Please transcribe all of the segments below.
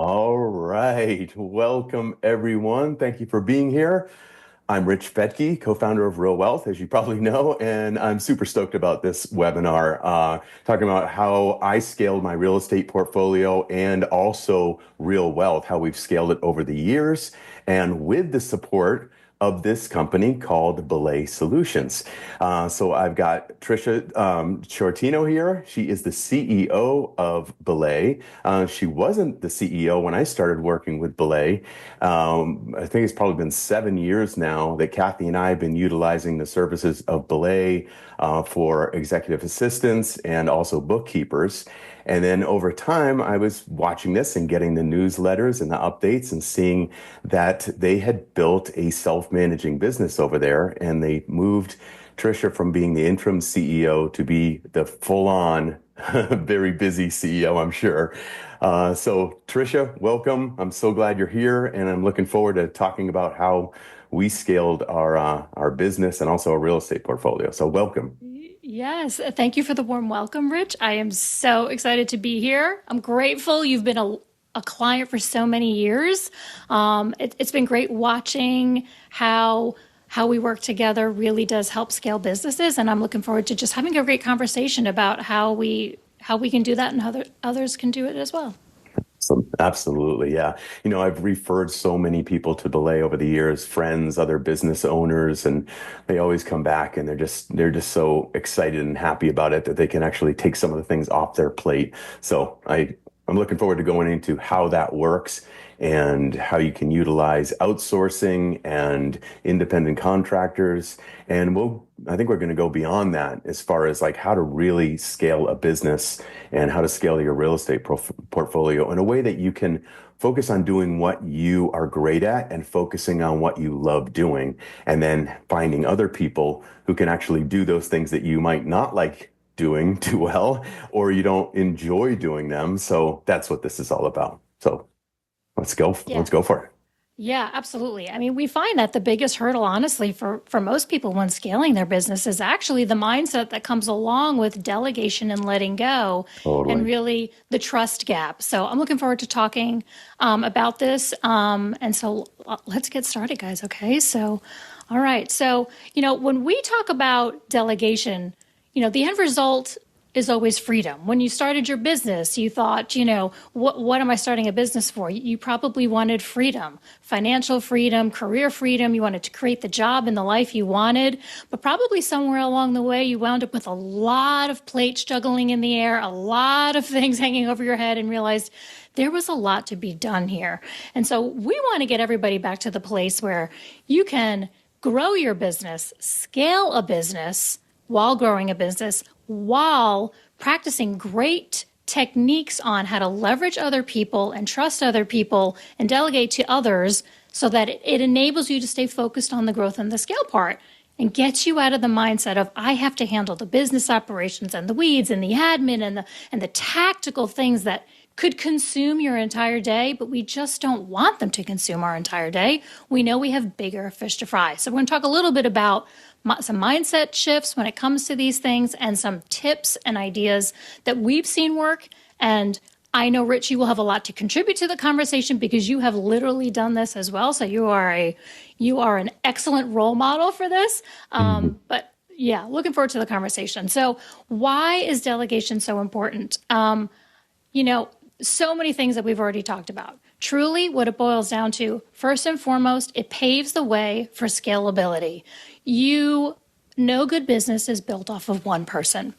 All right. Welcome, everyone. Thank you for being here. I'm Rich Fettke, co-founder of RealWealth, as you probably know, and I'm super stoked about this webinar, talking about how I scaled my real estate portfolio and also RealWealth, how we've scaled it over the years, and with the support of this company called BELAY Solutions. So I've got Tricia Sciortino here. She is the CEO of BELAY. She wasn't the CEO when I started working with BELAY. I think it's probably been 7 years now that Kathy and I have been utilizing the services of BELAY for executive assistants and also bookkeepers. And then over time, I was watching this and getting the newsletters and the updates and seeing that they had built a self-managing business over there, and they moved Tricia from being the interim CEO to be the full-on, very busy CEO, I'm sure. So Tricia, welcome. I'm so glad you're here, and I'm looking forward to talking about how we scaled our business and also our real estate portfolio. So welcome. Yes, thank you for the warm welcome, Rich. I am so excited to be here. I'm grateful you've been a client for so many years. It's been great watching how we work together really does help scale businesses, and I'm looking forward to just having a great conversation about how we can do that and how others can do it as well. So, absolutely, yeah. I've referred so many people to Belay over the years, friends, other business owners, and they always come back and they're just so excited and happy about it that they can actually take some of the things off their plate. So I'm looking forward to going into how that works and how you can utilize outsourcing and independent contractors. And I think we're going to go beyond that as far as like how to really scale a business and how to scale your real estate portfolio in a way that you can focus on doing what you are great at and focusing on what you love doing, and then finding other people who can actually do those things that you might not like doing too well, or you don't enjoy doing them. So that's what this is all about. So let's go. Yeah. Let's go for it. Yeah, absolutely. I mean, we find that the biggest hurdle, honestly, for most people when scaling their business is actually the mindset that comes along with delegation and letting go, and Totally. really the trust gap. So I'm looking forward to talking about this. And so let's get started, guys. Okay. So, all right. So, when we talk about delegation, the end result is always freedom. When you started your business, you thought, what am I starting a business for? You probably wanted freedom, financial freedom, career freedom. You wanted to create the job and the life you wanted, but probably somewhere along the way, you wound up with a lot of plates juggling in the air, a lot of things hanging over your head, and realized there was a lot to be done here. And so we want to get everybody back to the place where you can grow your business, scale a business while growing a business, while practicing great techniques on how to leverage other people and trust other people and delegate to others, so that it enables you to stay focused on the growth and the scale part, and gets you out of the mindset of I have to handle the business operations and the weeds and the admin and the tactical things that could consume your entire day, but we just don't want them to consume our entire day. We know we have bigger fish to fry. So we're going to talk a little bit about some mindset shifts when it comes to these things, and some tips and ideas that we've seen work. And I know, Rich, you will have a lot to contribute to the conversation because you have literally done this as well. So you are an excellent role model for this. Mhm. But yeah, looking forward to the conversation. So why is delegation so important? So many things that we've already talked about. Truly, what it boils down to, first and foremost, it paves the way for scalability. No good business is built off of one person.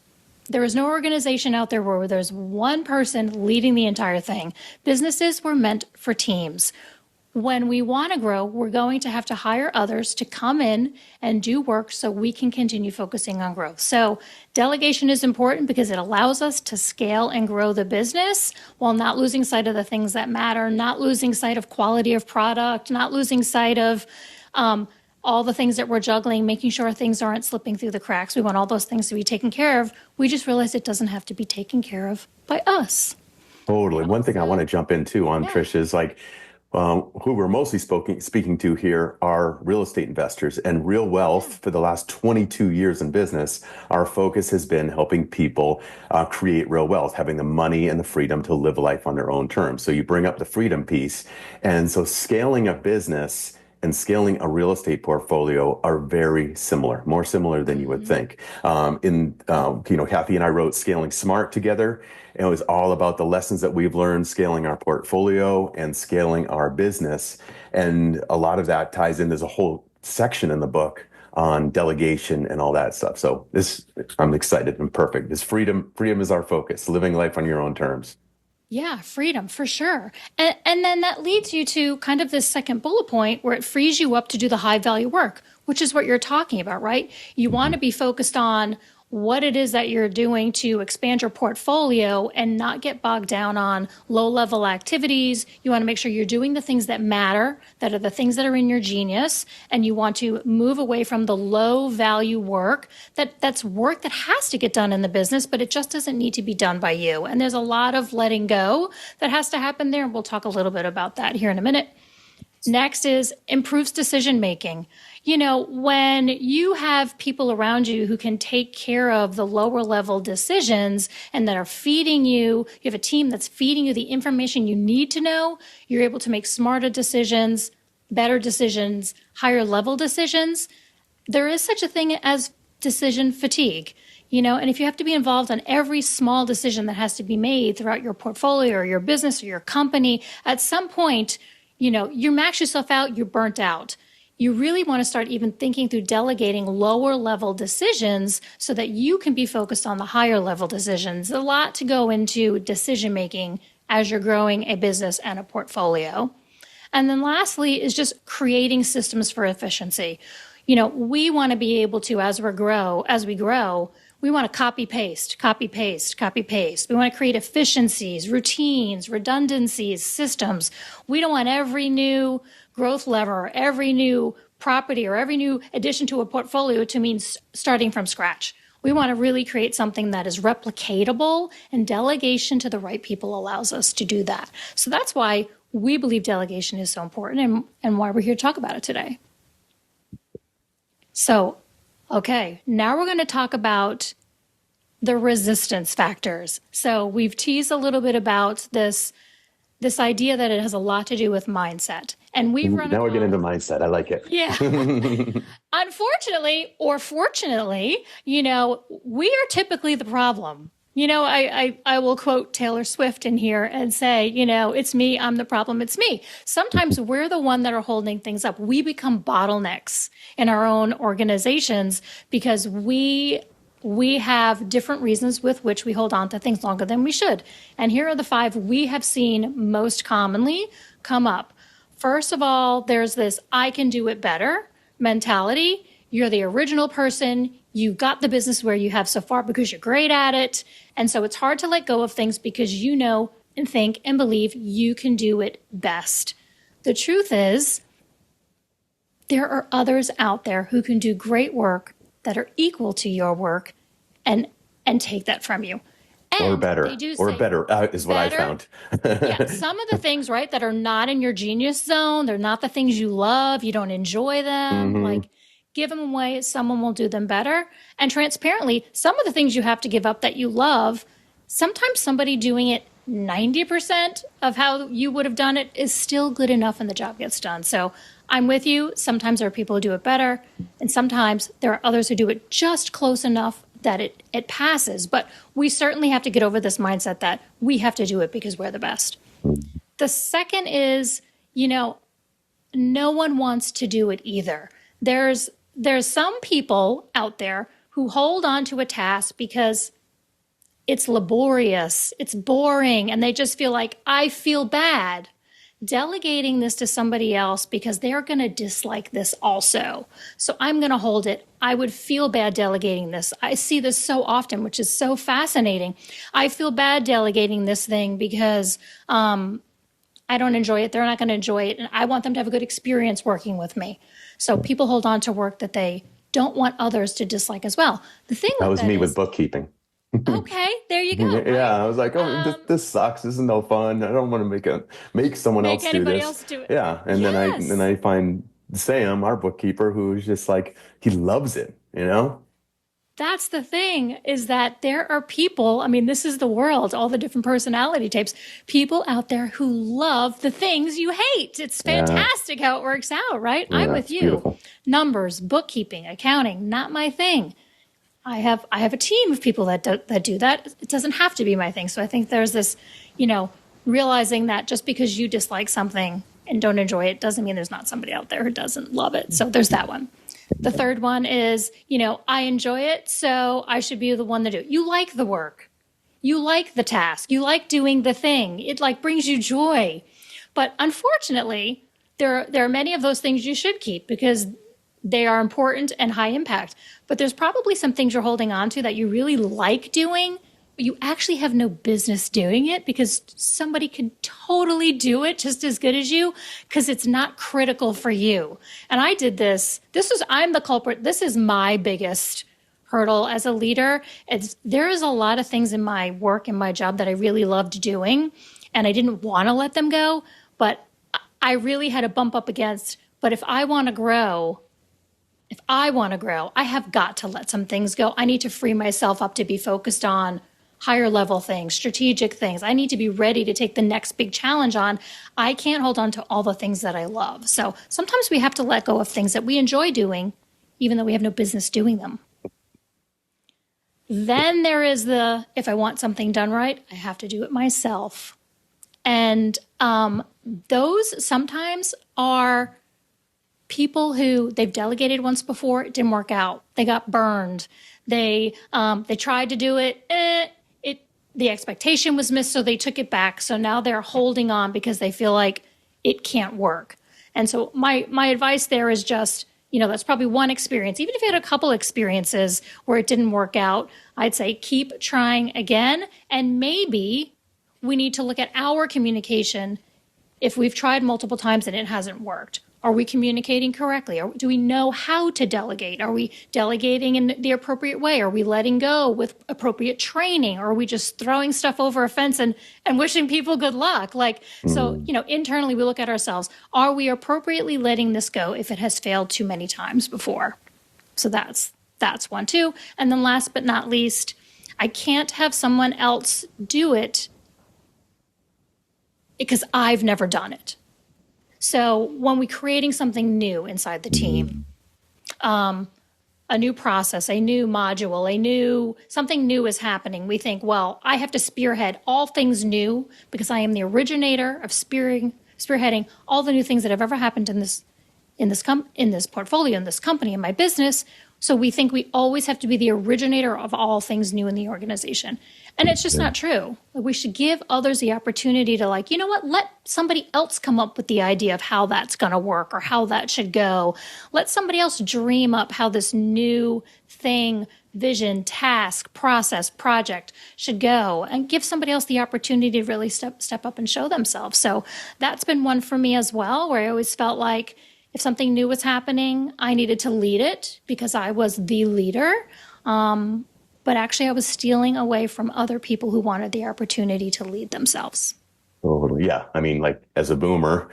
There is no organization out there where there's one person leading the entire thing. Businesses were meant for teams. When we want to grow, we're going to have to hire others to come in and do work so we can continue focusing on growth. So delegation is important because it allows us to scale and grow the business while not losing sight of the things that matter, not losing sight of quality of product, not losing sight of all the things that we're juggling, making sure things aren't slipping through the cracks. We want all those things to be taken care of. We just realized it doesn't have to be taken care of by us. Totally. One thing I want to So, jump into on yeah. Trish is like, Who we're mostly speaking to here are real estate investors and real Yeah. wealth. For the last 22 years in business, our focus has been helping people create real wealth, having the money and the freedom to live life on their own terms. So you bring up the freedom piece. And so scaling a business and scaling a real estate portfolio are very similar, more similar than you would Hmm. think. Kathy and I wrote Scaling Smart together. And it was all about the lessons that we've learned scaling our portfolio and scaling our business. And a lot of that ties in. There's a whole section in the book on delegation and all that stuff. So I'm excited and perfect. This freedom is our focus, living life on your own terms. Yeah, freedom for sure. And then that leads you to kind of this second bullet point where it frees you up to do the high value work, which is what you're talking about, right? You want to be focused on what it is that you're doing to expand your portfolio and not get bogged down on low level activities. You want to make sure you're doing the things that matter, that are the things that are in your genius, and you want to move away from the low value work that's work that has to get done in the business, but it just doesn't need to be done by you. And there's a lot of letting go that has to happen there. We'll talk a little bit about that here in a minute. Next is improves decision making. When you have people around you who can take care of the lower level decisions and that are feeding you, you have a team that's feeding you the information you need to know, you're able to make smarter decisions, better decisions, higher level decisions. There is such a thing as decision fatigue. And if you have to be involved on every small decision that has to be made throughout your portfolio or your business or your company, at some point, you max yourself out, you're burnt out. You really want to start even thinking through delegating lower level decisions so that you can be focused on the higher level decisions. A lot to go into decision making as you're growing a business and a portfolio. And then lastly is just creating systems for efficiency. We want to be able to, as we grow, we want to copy paste, copy paste, copy paste. We want to create efficiencies, routines, redundancies, systems. We don't want every new growth lever, every new property, or every new addition to a portfolio to mean starting from scratch. We want to really create something that is replicatable, and delegation to the right people allows us to do that. So that's why we believe delegation is so important and why we're here to talk about it today. So, okay, now we're going to talk about the resistance factors. So we've teased a little bit about this idea that it has a lot to do with mindset. And we've run Now we're getting across, into mindset. I like it. yeah. Unfortunately or fortunately, we are typically the problem. I will quote Taylor Swift in here and say, it's me, I'm the problem, it's me. Sometimes we're the one that are holding things up. We become bottlenecks in our own organizations because we have different reasons with which we hold on to things longer than we should. And here are the 5 we have seen most commonly come up. First of all, there's this I can do it better mentality. You're the original person. You got the business where you have so far because you're great at it. And so it's hard to let go of things because you know and think and believe you can do it best. The truth is, there are others out there who can do great work that are equal to your work and take that from you. Or And better, they do or say better is what I better. found. Yeah, some of the things, right, that are not in your genius zone, they're not the things you love, you don't enjoy them, Hmm. like give them away, someone will do them better. And transparently, some of the things you have to give up that you love, sometimes somebody doing it 90% of how you would have done it is still good enough and the job gets done. So I'm with you. Sometimes there are people who do it better, and sometimes there are others who do it just close enough that it passes. But we certainly have to get over this mindset that we have to do it because we're the best. The second is, no one wants to do it either. There's some people out there who hold on to a task because it's laborious, it's boring, and they just feel like, I feel bad delegating this to somebody else because they're going to dislike this also. So I'm going to hold it. I would feel bad delegating this. I see this so often, which is so fascinating. I feel bad delegating this thing because I don't enjoy it. They're not going to enjoy it. And I want them to have a good experience working with me. So people hold on to work that they don't want others to dislike as well. The thing That with was that me with is, bookkeeping. Okay, there you go, right? Yeah, I was like, oh, Um, this sucks. This is no fun. I don't want to make someone make else do anybody this. else do it. Yeah, and then Yes. I find Sam, our bookkeeper, who's just like he loves it, you know? That's the thing is that there are people, I mean, this is the world, all the different personality types, people out there who love the things you hate. It's Yeah, fantastic how it works out, right? I'm yeah, with it's you. beautiful. Numbers, bookkeeping, accounting, not my thing. I have a team of people that do that. It doesn't have to be my thing. So I think there's this, you know, realizing that just because you dislike something and don't enjoy it doesn't mean there's not somebody out there who doesn't love it. So there's that one. The third one is, I enjoy it, so I should be the one to do it. You like the work. You like the task. You like doing the thing. It like brings you joy. But unfortunately, there are many of those things you should keep because they are important and high impact. But there's probably some things you're holding on to that you really like doing, but you actually have no business doing it because somebody could totally do it just as good as you because it's not critical for you. And I did this. I'm the culprit. This is my biggest hurdle as a leader. There is a lot of things in my work and my job that I really loved doing, and I didn't want to let them go, but I really had to bump up against, but if I want to grow, I have got to let some things go. I need to free myself up to be focused on higher level things, strategic things. I need to be ready to take the next big challenge on. I can't hold on to all the things that I love. So sometimes we have to let go of things that we enjoy doing, even though we have no business doing them. Then there is if I want something done right, I have to do it myself. And those sometimes are people who they've delegated once before, it didn't work out. They got burned. They tried to do it. The expectation was missed, so they took it back. So now they're holding on because they feel like it can't work. And so my advice there is just, that's probably one experience. Even if you had a couple experiences where it didn't work out, I'd say keep trying again. And maybe we need to look at our communication if we've tried multiple times and it hasn't worked. Are we communicating correctly? Do we know how to delegate? Are we delegating in the appropriate way? Are we letting go with appropriate training? Or are we just throwing stuff over a fence and wishing people good luck? Internally we look at ourselves. Are we appropriately letting this go if it has failed too many times before? So that's one too. And then last but not least, I can't have someone else do it because I've never done it. So when we're creating something new inside the team, a new process, a new module, something new is happening, we think, well, I have to spearhead all things new because I am the originator of spearheading all the new things that have ever happened in this portfolio, in this company, in my business. So we think we always have to be the originator of all things new in the organization. And it's just not true. We should give others the opportunity to let somebody else come up with the idea of how that's going to work or how that should go. Let somebody else dream up how this new thing, vision, task, process, project should go, and give somebody else the opportunity to really step up and show themselves. So that's been one for me as well, where I always felt like if something new was happening, I needed to lead it because I was the leader. But actually, I was stealing away from other people who wanted the opportunity to lead themselves. Totally. Yeah. I mean, like as a boomer,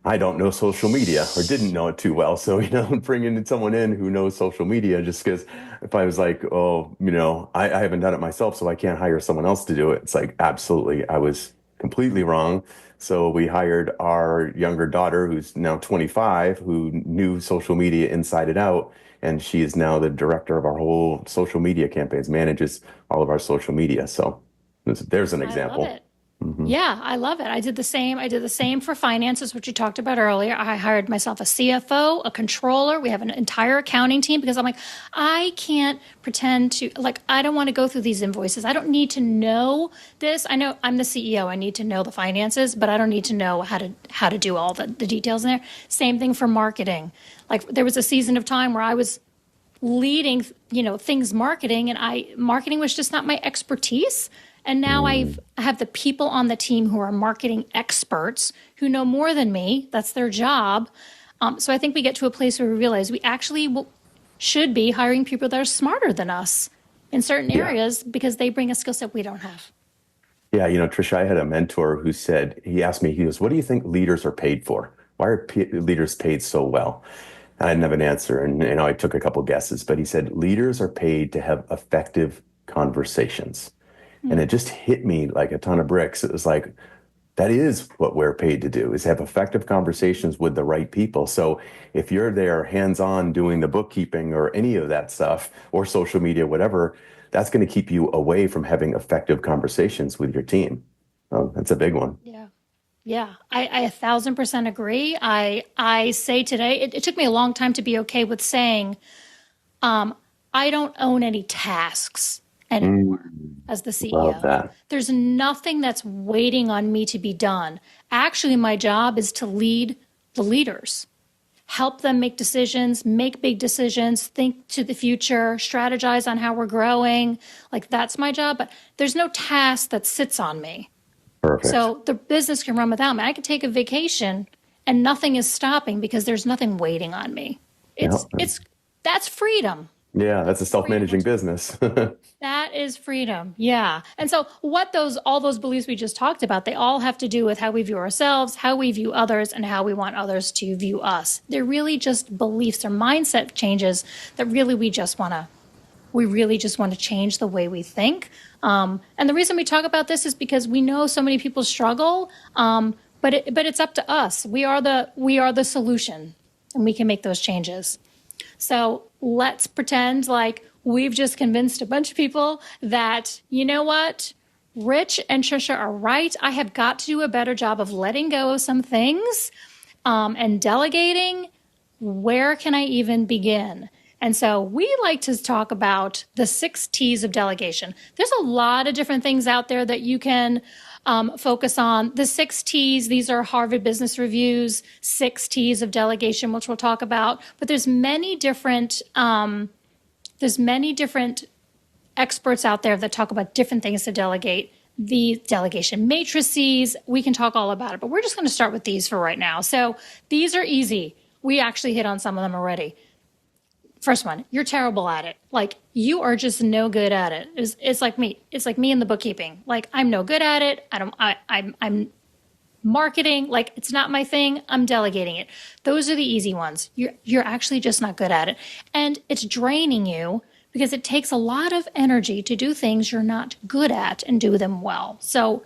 I don't know social media or didn't know it too well. So, bringing someone in who knows social media just because if I was like, oh, I haven't done it myself, so I can't hire someone else to do it. It's like, absolutely. I was completely wrong. So we hired our younger daughter, who's now 25, who knew social media inside and out. And she is now the director of our whole social media campaigns, manages all of our social media. So there's an I love example. it. Yeah, I love it. I did the same. I did the same for finances, which you talked about earlier. I hired myself a CFO, a controller. We have an entire accounting team because I'm like, I can't pretend to, I don't want to go through these invoices. I don't need to know this. I know I'm the CEO. I need to know the finances, but I don't need to know how to do all the details in there. Same thing for marketing. There was a season of time where I was leading, things marketing, and marketing was just not my expertise. And now I have the people on the team who are marketing experts who know more than me. That's their job. So I think we get to a place where we realize we actually should be hiring people that are smarter than us in certain Yeah. areas because they bring a skill set we don't have. Yeah, Tricia, I had a mentor who said, he asked me, he goes, what do you think leaders are paid for? Why are leaders paid so well? And I didn't have an answer. And, I took a couple guesses, but he said, leaders are paid to have effective conversations. And it Mm, just hit me like a ton of bricks. It was like, that is what we're paid to do, is have effective conversations with the right people. So if you're there hands-on doing the bookkeeping or any of that stuff or social media, whatever, that's going to keep you away from having effective conversations with your team. That's a big one. yeah. Yeah, I 1,000% agree. I say today, it took me a long time to be okay with saying, I don't own any tasks Mm, anymore as the love CEO. that. There's nothing that's waiting on me to be done. Actually, my job is to lead the leaders, help them make decisions, make big decisions, think to the future, strategize on how we're growing. Like that's my job, but there's no task that sits on me. Perfect. So the business can run without me. I could take a vacation and nothing is stopping because there's nothing waiting on me. Yeah. It's that's freedom. Yeah, that's a Freedom. self-managing business. That is freedom. Yeah. And so what those all those beliefs we just talked about, they all have to do with how we view ourselves, how we view others, and how we want others to view us. They're really just beliefs or mindset changes that really we really just want to change the way we think. And the reason we talk about this is because we know so many people struggle, but it's up to us. We are the solution, and we can make those changes. So let's pretend like we've just convinced a bunch of people that, you know what, Rich and Tricia are right. I have got to do a better job of letting go of some things and delegating. Where can I even begin? And so we like to talk about the 6 T's of delegation. There's a lot of different things out there that you can focus on. The 6 T's, these are Harvard Business Review's 6 T's of delegation, which we'll talk about. But there's many different experts out there that talk about different things to delegate. The delegation matrices, we can talk all about it, but we're just going to start with these for right now. So these are easy. We actually hit on some of them already. First one, you're terrible at it. Like you are just no good at it. It's like me. It's like me in the bookkeeping. Like I'm no good at it. I'm marketing. Like it's not my thing. I'm delegating it. Those are the easy ones. You're actually just not good at it. And it's draining you because it takes a lot of energy to do things you're not good at and do them well. So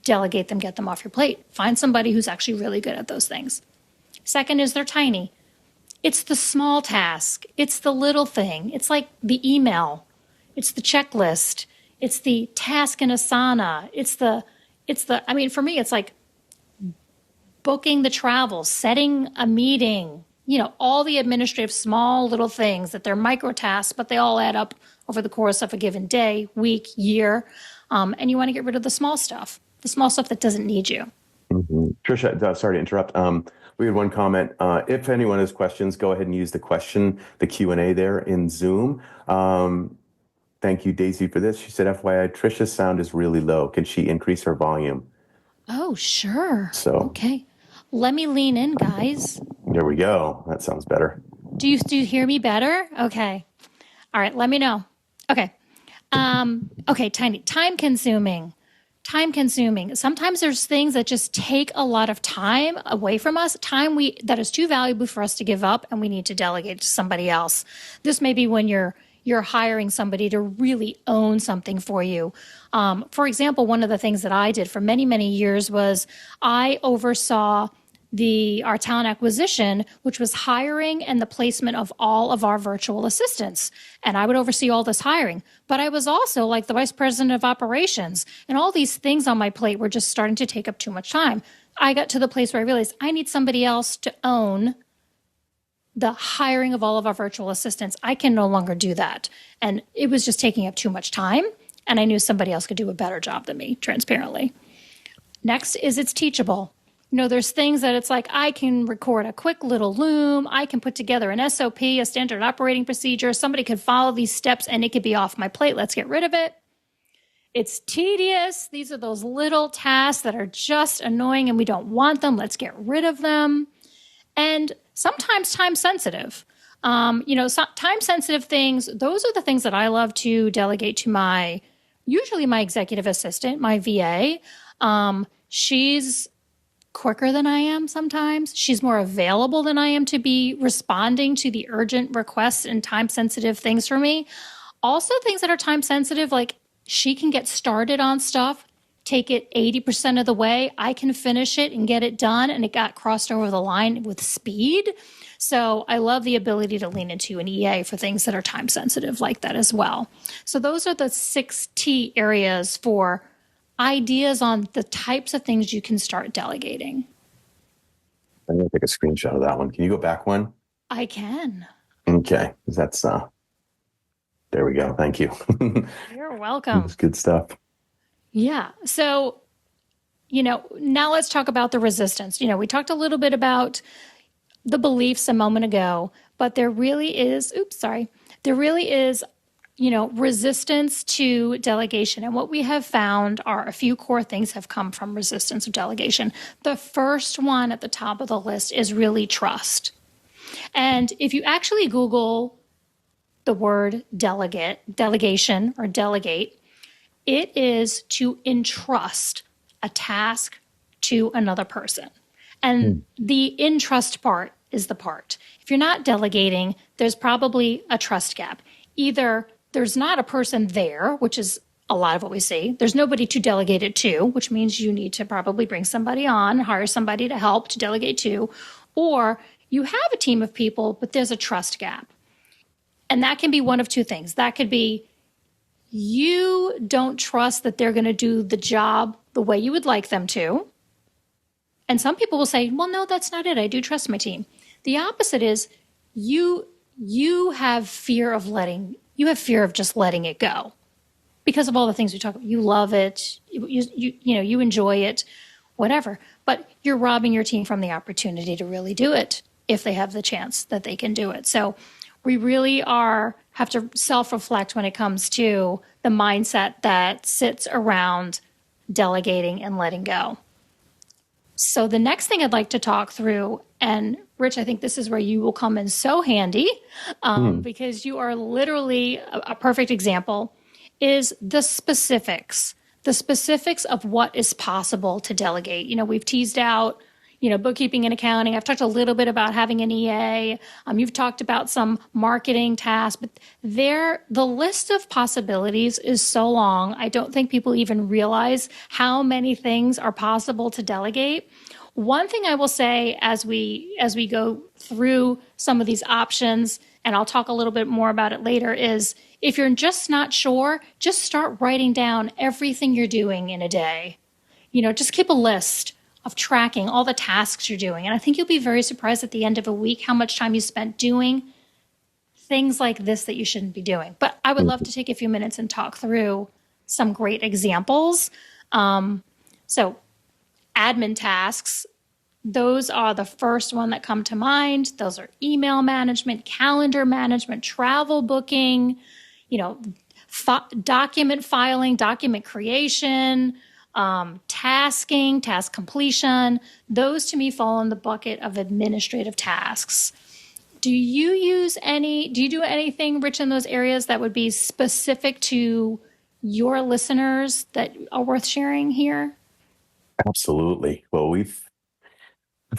delegate them, get them off your plate. Find somebody who's actually really good at those things. Second is they're tiny. It's the small task. It's the little thing. It's like the email. It's the checklist. It's the task in Asana. I mean, for me, it's like booking the travel, setting a meeting, all the administrative small little things that they're micro tasks, but they all add up over the course of a given day, week, year. And you want to get rid of the small stuff that doesn't need you. Mm-hmm. Tricia, sorry to interrupt. We had one comment. If anyone has questions, go ahead and use the Q&A there in Zoom. Thank you, Daisy, for this. She said, FYI, Tricia's sound is really low. Can she increase her volume? Oh, sure. So, okay. Let me lean in, guys. There we go. That sounds better. Do you hear me better? Okay. All right. Let me know. Okay. Okay. Tiny. Time consuming. Sometimes there's things that just take a lot of time away from us, that is too valuable for us to give up, and we need to delegate to somebody else. This may be when you're hiring somebody to really own something for you. For example, one of the things that I did for many, many years was I oversaw our talent acquisition, which was hiring and the placement of all of our virtual assistants. And I would oversee all this hiring. But I was also like the vice president of operations, and all these things on my plate were just starting to take up too much time. I got to the place where I realized I need somebody else to own the hiring of all of our virtual assistants. I can no longer do that. And it was just taking up too much time. And I knew somebody else could do a better job than me, transparently. Next is it's teachable. There's things that it's like I can record a quick little Loom. I can put together an SOP, a standard operating procedure. Somebody could follow these steps and it could be off my plate. Let's get rid of it. It's tedious. These are those little tasks that are just annoying and we don't want them. Let's get rid of them. And sometimes time sensitive. Time sensitive things, those are the things that I love to delegate to usually my executive assistant, my VA. She's quicker than I am sometimes. She's more available than I am to be responding to the urgent requests and time sensitive things for me. Also, things that are time sensitive, like she can get started on stuff, take it 80% of the way. I can finish it and get it done, and it got crossed over the line with speed. So I love the ability to lean into an EA for things that are time sensitive like that as well. So those are the 6 T areas for ideas on the types of things you can start delegating. I'm going to take a screenshot of that one. Can you go back one? I can. Okay. That's, there we go. Thank you. You're welcome. That's good stuff. Yeah. So, now let's talk about the resistance. We talked a little bit about the beliefs a moment ago, but there really is, resistance to delegation. And what we have found are a few core things have come from resistance of delegation. The first one at the top of the list is really trust. And if you actually Google the word delegation or delegate, it is to entrust a task to another person. And the entrust part is the part. If you're not delegating, there's probably a trust gap. Either there's not a person there, which is a lot of what we see. There's nobody to delegate it to, which means you need to probably bring somebody on, hire somebody to help to delegate to. Or you have a team of people, but there's a trust gap. And that can be one of two things. That could be you don't trust that they're going to do the job the way you would like them to. And some people will say, well, no, that's not it. I do trust my team. The opposite is you have fear of just letting it go because of all the things we talk about. You love it. You enjoy it, whatever. But you're robbing your team from the opportunity to really do it if they have the chance that they can do it. So we really have to self-reflect when it comes to the mindset that sits around delegating and letting go. So the next thing I'd like to talk through, and Rich, I think this is where you will come in so handy because you are literally a perfect example, is the specifics of what is possible to delegate. We've teased out, bookkeeping and accounting. I've talked a little bit about having an EA. You've talked about some marketing tasks, but the list of possibilities is so long. I don't think people even realize how many things are possible to delegate. One thing I will say as we go through some of these options, and I'll talk a little bit more about it later, is if you're just not sure, just start writing down everything you're doing in a day. Just keep a list of tracking all the tasks you're doing. And I think you'll be very surprised at the end of a week how much time you spent doing things like this that you shouldn't be doing. But I would love to take a few minutes and talk through some great examples. So admin tasks, those are the first one that come to mind. Those are email management, calendar management, travel booking, document filing, document creation, tasking, task completion. Those to me fall in the bucket of administrative tasks. Do you do anything, Rich, in those areas that would be specific to your listeners that are worth sharing here? Absolutely. Well, we've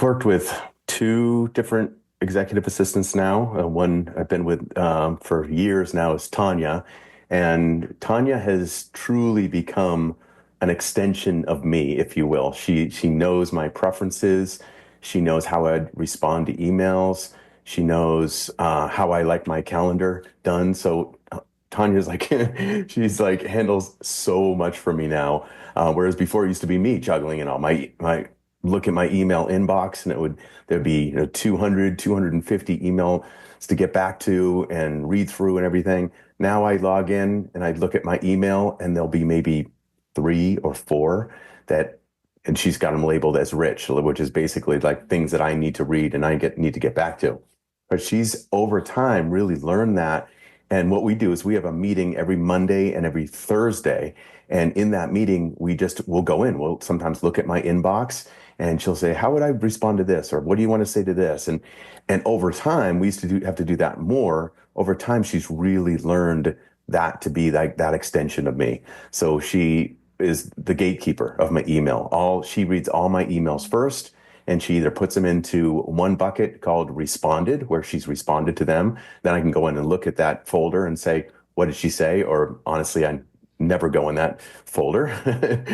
worked with 2 different executive assistants now. One I've been with for years now is Tanya. And Tanya has truly become an extension of me, if you will. She knows my preferences. She knows how I respond to emails. She knows how I like my calendar done. So Tanya's she's handles so much for me now. Whereas before it used to be me juggling and all. My look at my email inbox and there'd be 200, 250 emails to get back to and read through and everything. Now I log in and I look at my email and there'll be maybe 3 or 4 and she's got them labeled as rich, which is basically things that I need to read and need to get back to. But she's over time really learned that. And what we do is we have a meeting every Monday and every Thursday. And in that meeting, we'll go in. We'll sometimes look at my inbox and she'll say, how would I respond to this? Or what do you want to say to this? And over time, we used to have to do that more. Over time, she's really learned that to be like that extension of me. So she is the gatekeeper of my email. She reads all my emails first, and she either puts them into one bucket called responded, where she's responded to them. Then I can go in and look at that folder and say, what did she say? Or honestly, I never go in that folder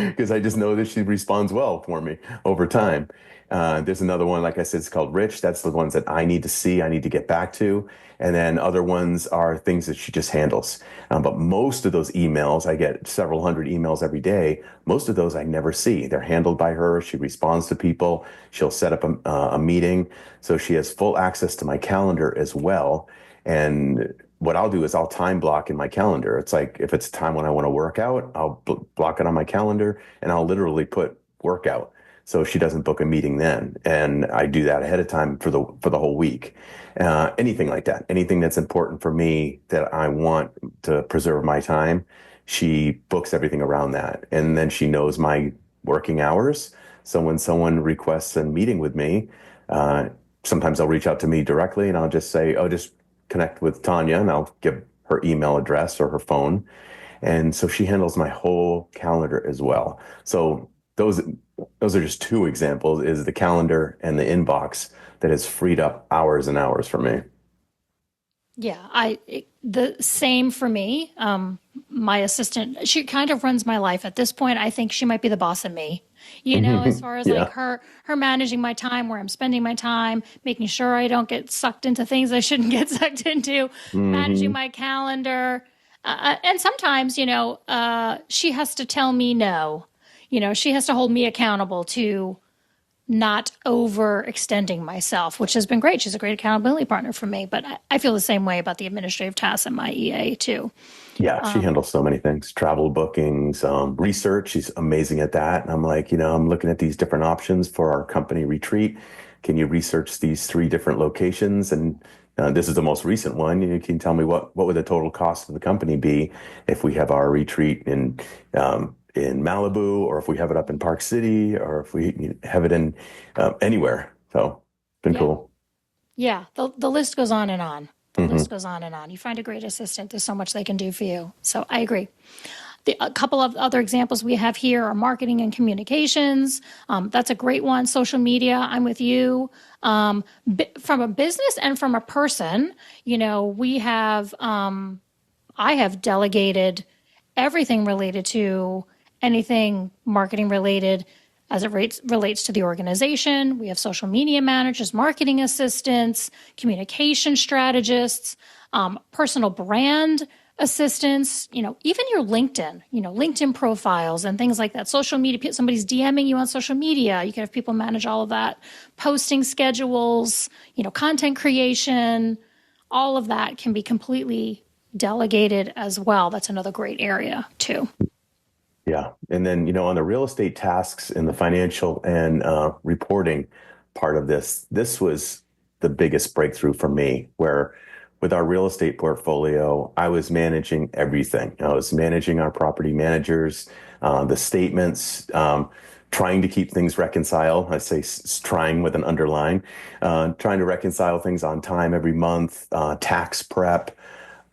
because I just know that she responds well for me over time. There's another one, like I said, it's called Rich. That's the ones that I need to see, I need to get back to. And then other ones are things that she just handles. But most of those emails, I get several hundred emails every day. Most of those I never see. They're handled by her. She responds to people. She'll set up a meeting. So she has full access to my calendar as well. And what I'll do is I'll time block in my calendar. It's like if it's a time when I want to work out, I'll block it on my calendar and I'll literally put workout. So she doesn't book a meeting then. And I do that ahead of time for the whole week. Anything like that, anything that's important for me that I want to preserve my time, she books everything around that. And then she knows my working hours. So when someone requests a meeting with me, sometimes they'll reach out to me directly and I'll just say, oh, just connect with Tanya, and I'll give her email address or her phone. And so she handles my whole calendar as well. So those are just two examples, is the calendar and the inbox that has freed up hours and hours for me. Yeah, the same for me. My assistant, she kind of runs my life at this point. I think she might be the boss of me. As far as like Yeah. her managing my time, where I'm spending my time, making sure I don't get sucked into things I shouldn't get sucked into, managing Hmm. my calendar, and sometimes she has to tell me no. She has to hold me accountable to not overextending myself, which has been great. She's a great accountability partner for me. But I feel the same way about the administrative tasks at my EA too. Yeah, she handles so many things, travel bookings, research. She's amazing at that. And I'm like, I'm looking at these different options for our company retreat. Can you research these three different locations? And this is the most recent one. You can tell me what would the total cost of the company be if we have our retreat in Malibu, or if we have it up in Park City, or if we have it in anywhere. So it's been Yeah. cool. Yeah. The list goes on and on. The list Hmm. goes on and on. You find a great assistant, there's so much they can do for you. So I agree. A couple of other examples we have here are marketing and communications. That's a great one. Social media, I'm with you. From a business and from a person, we have, I have delegated everything related to anything marketing related as it relates to the organization. We have social media managers, marketing assistants, communication strategists, personal brand assistants, even your LinkedIn profiles and things like that. Social media, somebody's DMing you on social media. You can have people manage all of that, posting schedules, content creation, all of that can be completely delegated as well. That's another great area too. Yeah. And then, on the real estate tasks and the financial and reporting part of this was the biggest breakthrough for me, where with our real estate portfolio, I was managing everything. I was managing our property managers, the statements, trying to keep things reconciled. I say trying with an underline, trying to reconcile things on time every month, tax prep,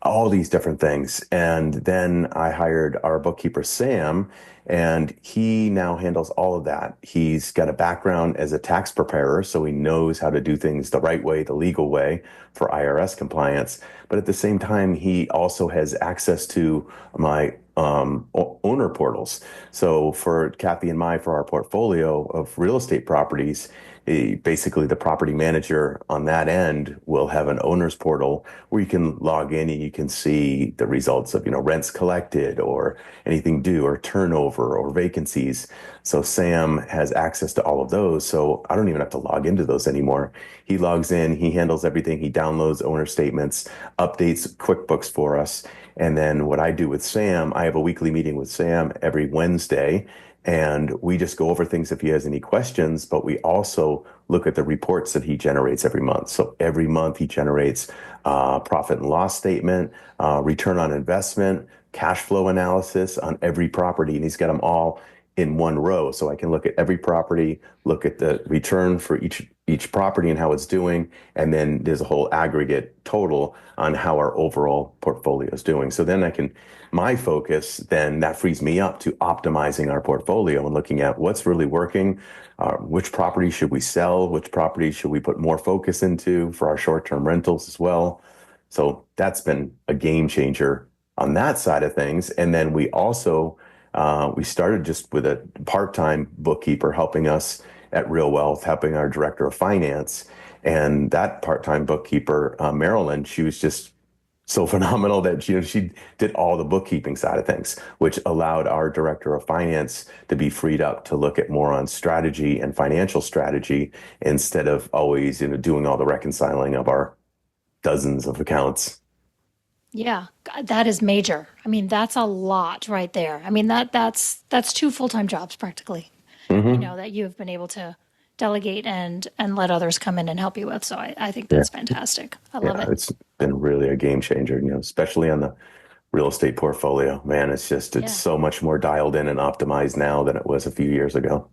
all these different things. And then I hired our bookkeeper, Sam, and he now handles all of that. He's got a background as a tax preparer, so he knows how to do things the right way, the legal way for IRS compliance. But at the same time, he also has access to my owner portals. So for Kathy and for our portfolio of real estate properties, basically the property manager on that end will have an owner's portal where you can log in and you can see the results of, rents collected or anything due or turnover or vacancies. So Sam has access to all of those. So I don't even have to log into those anymore. He logs in, he handles everything. He downloads owner statements, updates QuickBooks for us. And then what I do with Sam, I have a weekly meeting with Sam every Wednesday, and we just go over things if he has any questions, but we also look at the reports that he generates every month. So every month he generates profit and loss statement, return on investment, cash flow analysis on every property, and he's got them all in one row. So I can look at every property, look at the return for each property and how it's doing. And then there's a whole aggregate total on how our overall portfolio is doing. So then my focus, then that frees me up to optimizing our portfolio and looking at what's really working, which property should we sell, which property should we put more focus into for our short-term rentals as well. So that's been a game changer on that side of things. And then we also, we started just with a part-time bookkeeper helping us at RealWealth, helping our director of finance. And that part-time bookkeeper, Marilyn, she was just so phenomenal that she did all the bookkeeping side of things, which allowed our director of finance to be freed up to look at more on strategy and financial strategy instead of always doing all the reconciling of our dozens of accounts. Yeah, that is major. I mean, that's a lot right there. I mean, that's two full-time jobs practically, Mm-hmm. that you've been able to delegate and let others come in and help you with. So I think Yeah, that's fantastic. I love yeah, it. it's been really a game changer, especially on the real estate portfolio. Man, it's Yeah, so much more dialed in and optimized now than it was a few years ago.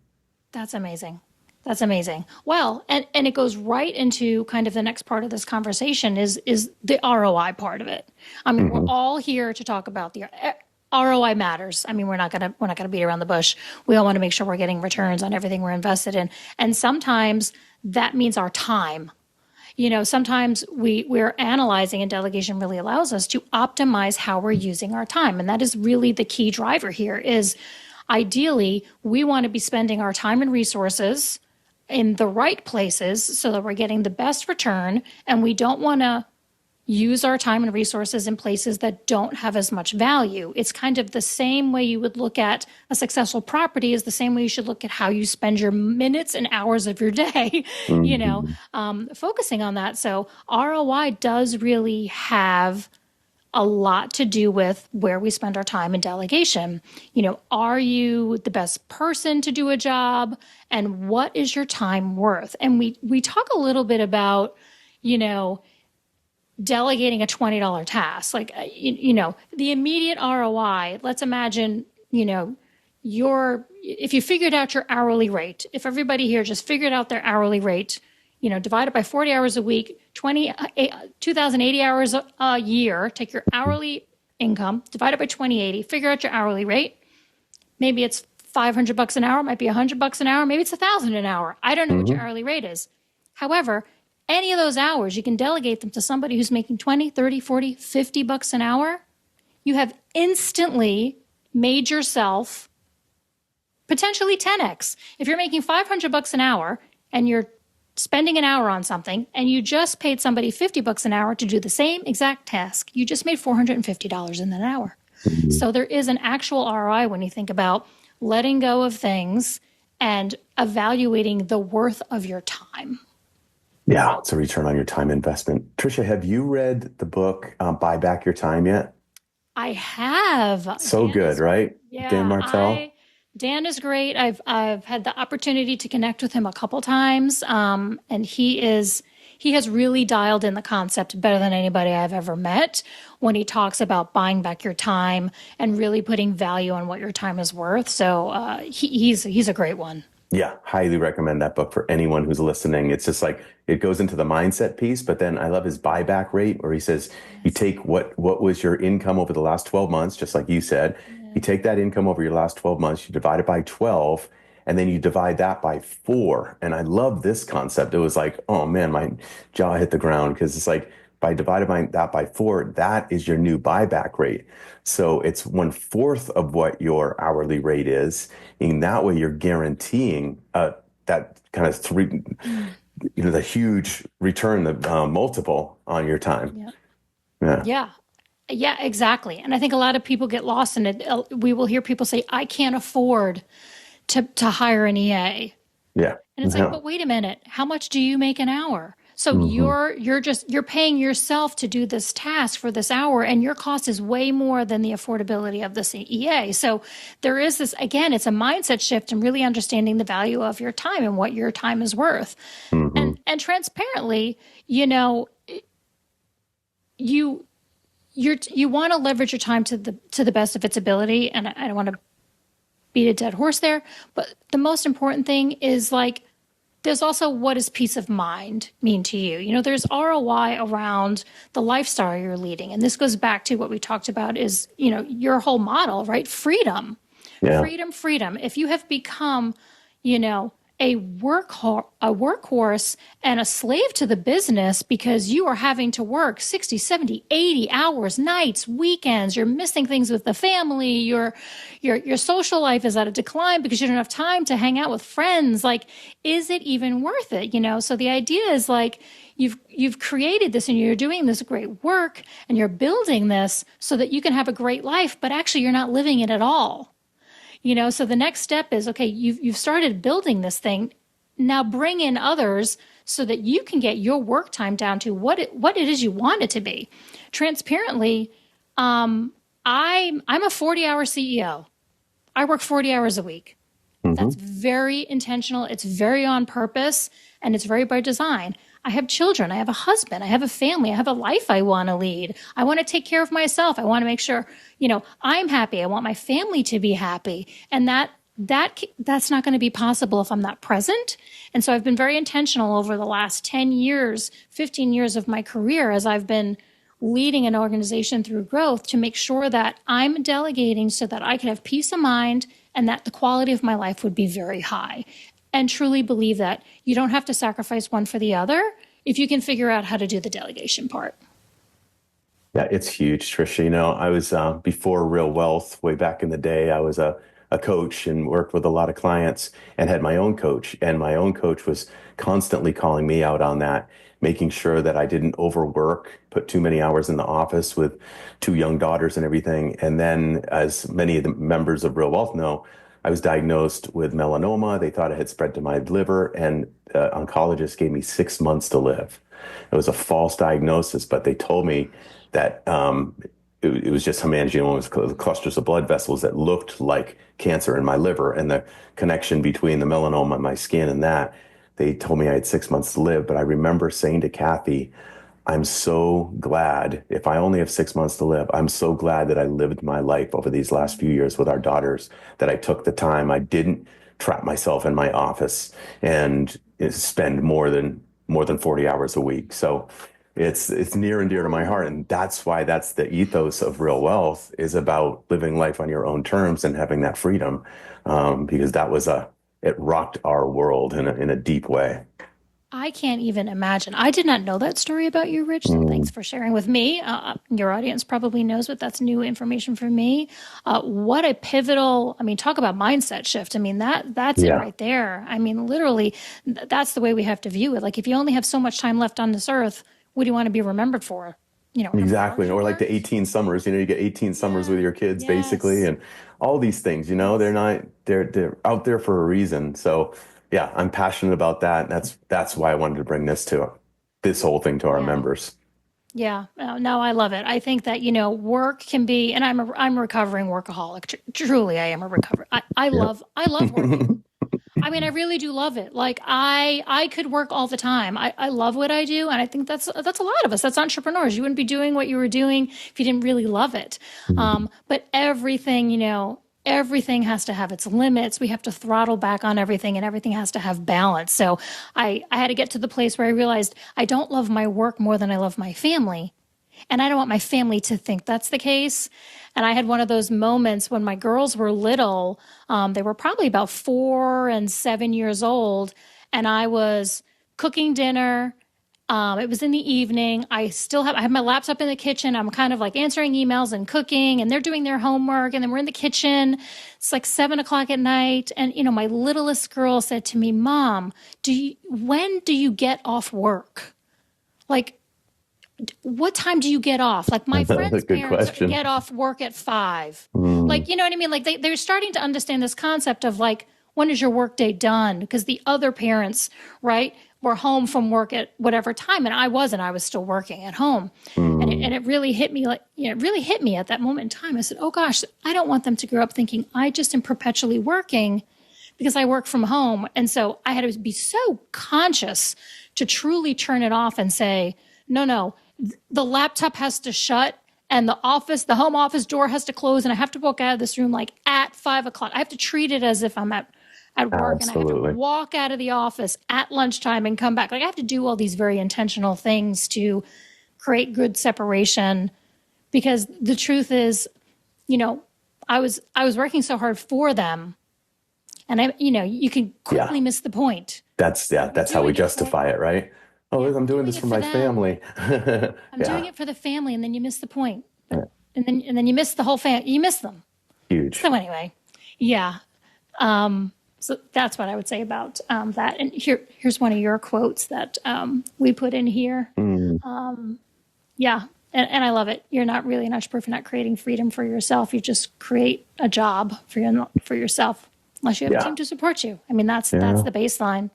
that's amazing. That's amazing. Well, and it goes right into kind of the next part of this conversation is the ROI part of it. I mean, we're Hmm. all here to talk about the ROI matters. I mean, we're not gonna beat around the bush. We all want to make sure we're getting returns on everything we're invested in, and sometimes that means our time. Sometimes we're analyzing, and delegation really allows us to optimize how we're using our time, and that is really the key driver here. Is ideally we want to be spending our time and resources in the right places so that we're getting the best return, and we don't want to use our time and resources in places that don't have as much value. It's kind of the same way you would look at a successful property is the same way you should look at how you spend your minutes and hours of your day, Hmm. focusing on that. So ROI does really have a lot to do with where we spend our time in delegation. Are you the best person to do a job, and what is your time worth? And we talk a little bit about, delegating a $20 task, like, the immediate ROI. Let's imagine, if you figured out your hourly rate, if everybody here just figured out their hourly rate, divided by 40 hours a week, 2,080 hours a year, take your hourly income, divided by 2080, figure out your hourly rate. Maybe it's $500 an hour, might be $100 an hour, maybe it's 1,000 an hour. I don't know what your Hmm. hourly rate is. However, any of those hours, you can delegate them to somebody who's making 20, 30, 40, $50 an hour. You have instantly made yourself potentially 10x. If you're making $500 an hour and you're spending an hour on something and you just paid somebody $50 an hour to do the same exact task, you just made $450 in that hour. Hmm. So there is an actual ROI when you think about letting go of things and evaluating the worth of your time. Yeah, it's a return on your time investment. Tricia, have you read the book Buy Back Your Time yet? I have. So Dan good, is, right? Dan yeah, Martell. Dan is great. I've had the opportunity to connect with him a couple times, and he has really dialed in the concept better than anybody I've ever met when he talks about buying back your time and really putting value on what your time is worth. So he's a great one. Yeah, highly recommend that book for anyone who's listening. It's just like it goes into the mindset piece, but then I love his buyback rate where he says you Yes. take what was your income over the last 12 months, just like you said. You Yeah. take that income over your last 12 months, you divide it by 12, and then you divide that by 4. And I love this concept. It was like, oh man, my jaw hit the ground because it's like by that by 4, that is your new buyback rate. So it's 1/4 of what your hourly rate is. In that way, you're guaranteeing that kind of Mm, the huge return, the multiple on your time. yeah. Yeah. Yeah. Yeah, exactly. And I think a lot of people get lost in it. We will hear people say, I can't afford to hire an EA. Yeah. And it's like, Yeah. but wait a minute, how much do you make an hour? So Hmm. you're paying yourself to do this task for this hour, and your cost is way more than the affordability of this EA. So there is this, again, it's a mindset shift and really understanding the value of your time and what your time is worth. Hmm. And transparently, you you want to leverage your time to the best of its ability. And I don't want to beat a dead horse there. But the most important thing is like, there's also what does peace of mind mean to you? You know, there's ROI around the lifestyle you're leading. And this goes back to what we talked about is, you know, your whole model, right? Freedom, Yeah. freedom. If you have become, you know, a workhorse and a slave to the business because you are having to work 60, 70, 80 hours, nights, weekends, you're missing things with the family, your social life is at a decline because you don't have time to hang out with friends. Like, is it even worth it? You know, so the idea is like, you've created this and you're doing this great work and you're building this so that you can have a great life, but actually you're not living it at all. You know, so the next step is, okay, you've started building this thing. Now bring in others so that you can get your work time down to what it is you want it to be. Transparently, I'm a 40-hour CEO. I work 40 hours a week. That's very intentional. It's very on purpose, and it's very by design. I have children. I have a husband. I have a family. I have a life I want to lead. I want to take care of myself. I want to make sure, you know, I'm happy. I want my family to be happy. And that's not going to be possible if I'm not present. And so I've been very intentional over the last 10 years, 15 years of my career as I've been leading an organization through growth to make sure that I'm delegating so that I can have peace of mind and that the quality of my life would be very high. And truly believe that you don't have to sacrifice one for the other if you can figure out how to do the delegation part. Yeah, it's huge, Tricia. You know, I was before Real Wealth, way back in the day, I was a coach and worked with a lot of clients and had my own coach. And my own coach was constantly calling me out on that, making sure that I didn't overwork, put too many hours in the office with two young daughters and everything. And then, as many of the members of Real Wealth know, I was diagnosed with melanoma. They thought it had spread to my liver, and the oncologist gave me 6 months to live. It was a false diagnosis, but they told me that it was just hemangiomas, clusters of blood vessels that looked like cancer in my liver, and the connection between the melanoma in my skin and that. They told me I had 6 months to live, but I remember saying to Kathy, I'm so glad, if I only have 6 months to live, I'm so glad that I lived my life over these last few years with our daughters, that I took the time. I didn't trap myself in my office and spend more than 40 hours a week. So it's near and dear to my heart. And that's why that's the ethos of Real Wealth, is about living life on your own terms and having that freedom. Because it rocked our world in a deep way. I can't even imagine. I did not know that story about you, Rich. So thanks for sharing with me. Your audience probably knows, but that's new information for me. What a pivotal, I mean, talk about mindset shift. I mean, that's it right there. I mean, literally, that's the way we have to view it. Like, if you only have so much time left on this earth, what do you want to be remembered for? You know, Exactly. Or like the 18 summers, you get 18 summers with your kids, basically, and all these things, they're out there for a reason. So yeah, I'm passionate about that. That's why I wanted to bring this whole thing to our members. Yeah, no, I love it. I think that, work can be, and I'm a recovering workaholic. Truly, I am a recovery. I love working. I mean, I really do love it. Like, I could work all the time. I love what I do, and I think that's a lot of us. That's entrepreneurs. You wouldn't be doing what you were doing if you didn't really love it. But everything has to have its limits. We have to throttle back on everything, and everything has to have balance. So I had to get to the place where I realized I don't love my work more than I love my family. And I don't want my family to think that's the case. And I had one of those moments when my girls were little. They were probably about 4 and 7 years old. And I was cooking dinner. It was in the evening. I have my laptop in the kitchen. I'm kind of like answering emails and cooking, and they're doing their homework. And then we're in the kitchen. It's like 7 o'clock at night. And, my littlest girl said to me, Mom, when do you get off work? Like, what time do you get off? Like, my friends' parents get off work at 5. Like, you know what I mean? Like, they're starting to understand this concept of like, when is your workday done? Because the other parents, right, were home from work at whatever time, and I wasn't. I was still working at home, and it really hit me. Like, it really hit me at that moment in time. I said, "Oh gosh, I don't want them to grow up thinking I just am perpetually working because I work from home." And so I had to be so conscious to truly turn it off and say, "No, the laptop has to shut, and the home office door has to close and I have to walk out of this room like at 5 o'clock. I have to treat it as if I'm at work and I have to walk out of the office at lunchtime and come back. Like I have to do all these very intentional things to create good separation, because the truth is, I was working so hard for them, and you can quickly miss the point. That's how we justify it, right? Oh, I'm doing this for my family. I'm doing it for the family, and then you miss the point. And then you miss the whole family. You miss them. Huge. So anyway, yeah. So that's what I would say about that. And here's one of your quotes that we put in here. Yeah. And I love it. You're not really an entrepreneur for not creating freedom for yourself. You just create a job for yourself, unless you have a team to support you. I mean, that's the baseline.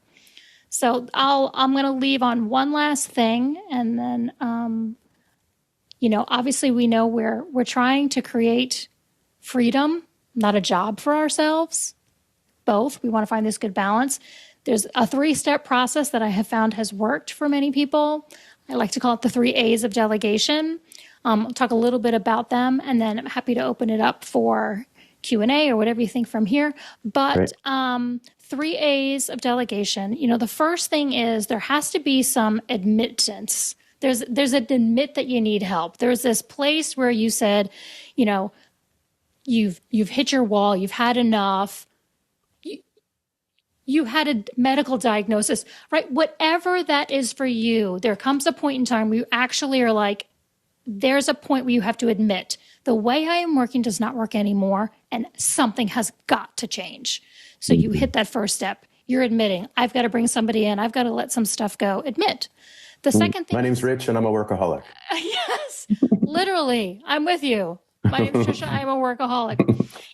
So I'm going to leave on one last thing. And then, obviously we know we're trying to create freedom, not a job for ourselves. Both. We want to find this good balance. There's a 3-step process that I have found has worked for many people. I like to call it the 3 A's of delegation. I'll talk a little bit about them, and then I'm happy to open it up for Q&A or whatever you think from here. But 3 A's of delegation, the first thing is there has to be some admittance. There's an admit that you need help. There's this place where you said, you've hit your wall, you've had enough. You had a medical diagnosis, right? Whatever that is for you, there comes a point in time where you actually are like, there's a point where you have to admit, the way I am working does not work anymore, and something has got to change. So you hit that first step. You're admitting, I've got to bring somebody in. I've got to let some stuff go. Admit. The second thing. My name's Rich, and I'm a workaholic. Yes, literally. I'm with you. My name's Tricia. I'm a workaholic.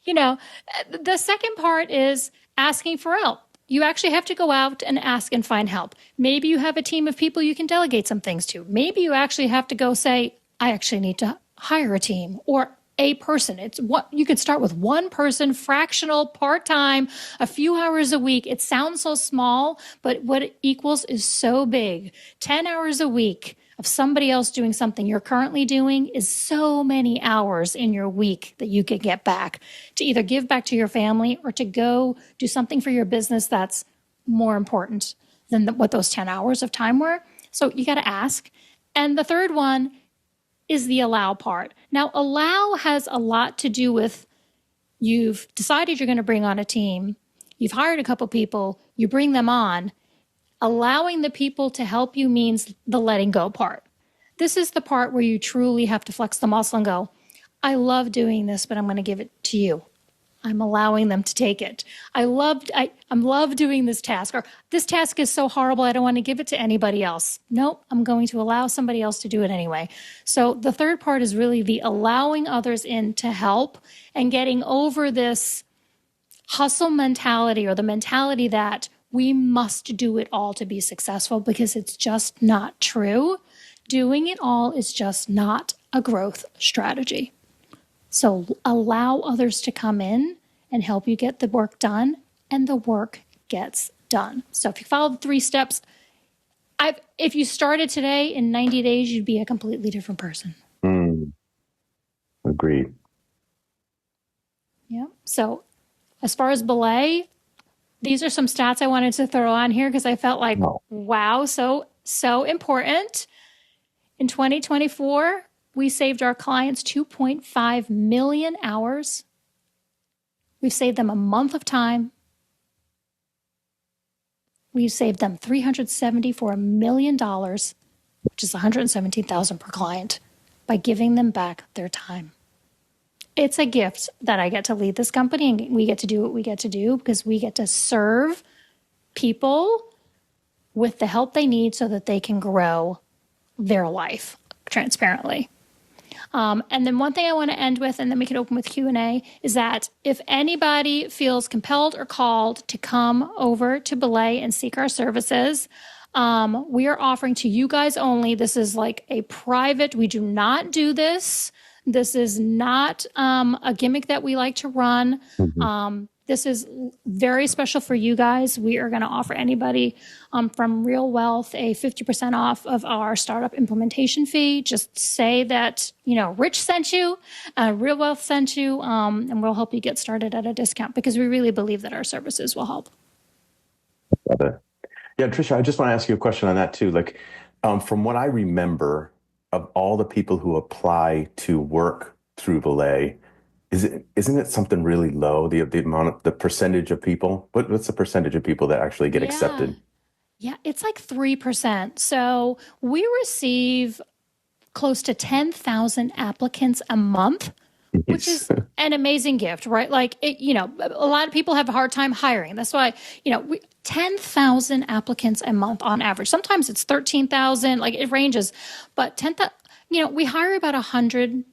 The second part is asking for help. You actually have to go out and ask and find help. Maybe you have a team of people you can delegate some things to. Maybe you actually have to go say, I actually need to hire a team or a person. It's what you could start with: one person, fractional, part-time, a few hours a week. It sounds so small, but what it equals is so big. 10 hours a week of somebody else doing something you're currently doing is so many hours in your week that you could get back to either give back to your family or to go do something for your business that's more important than what those 10 hours of time were. So you got to ask. And the third one is the allow part. Now, allow has a lot to do with you've decided you're going to bring on a team. You've hired a couple people. You bring them on. Allowing the people to help you means the letting go part. This is the part where you truly have to flex the muscle and go, I love doing this, but I'm going to give it to you. I'm allowing them to take it. I love doing this task, or this task is so horrible, I don't want to give it to anybody else. Nope, I'm going to allow somebody else to do it anyway. So the third part is really the allowing others in to help and getting over this hustle mentality, or the mentality that we must do it all to be successful, because it's just not true. Doing it all is just not a growth strategy. So allow others to come in and help you get the work done, and the work gets done. So if you follow the 3 steps, if you started today, in 90 days, you'd be a completely different person. Agreed. Yeah. So as far as Belay, these are some stats I wanted to throw on here because I felt like, wow, so important. In 2024, we saved our clients 2.5 million hours. We've saved them a month of time. We've saved them $374 million, which is $117,000 per client, by giving them back their time. It's a gift that I get to lead this company, and we get to do what we get to do because we get to serve people with the help they need so that they can grow their life transparently. And then one thing I want to end with, and then we can open with Q&A, is that if anybody feels compelled or called to come over to Belay and seek our services, we are offering to you guys only. This is like a private, we do not do this. This is not a gimmick that we like to run. this is very special for you guys. We are going to offer anybody from Real Wealth a 50% off of our startup implementation fee. Just say that, Rich sent you, Real Wealth sent you, and we'll help you get started at a discount because we really believe that our services will help. Love it. Yeah, Tricia, I just want to ask you a question on that too. Like, from what I remember of all the people who apply to work through Belay, isn't it something really low? The percentage of people? What's the percentage of people that actually get accepted? Yeah, it's like 3%. So we receive close to 10,000 applicants a month, which is an amazing gift, right? Like, a lot of people have a hard time hiring. That's why, 10,000 applicants a month on average. Sometimes it's 13,000, like it ranges, but 10,000, we hire about 100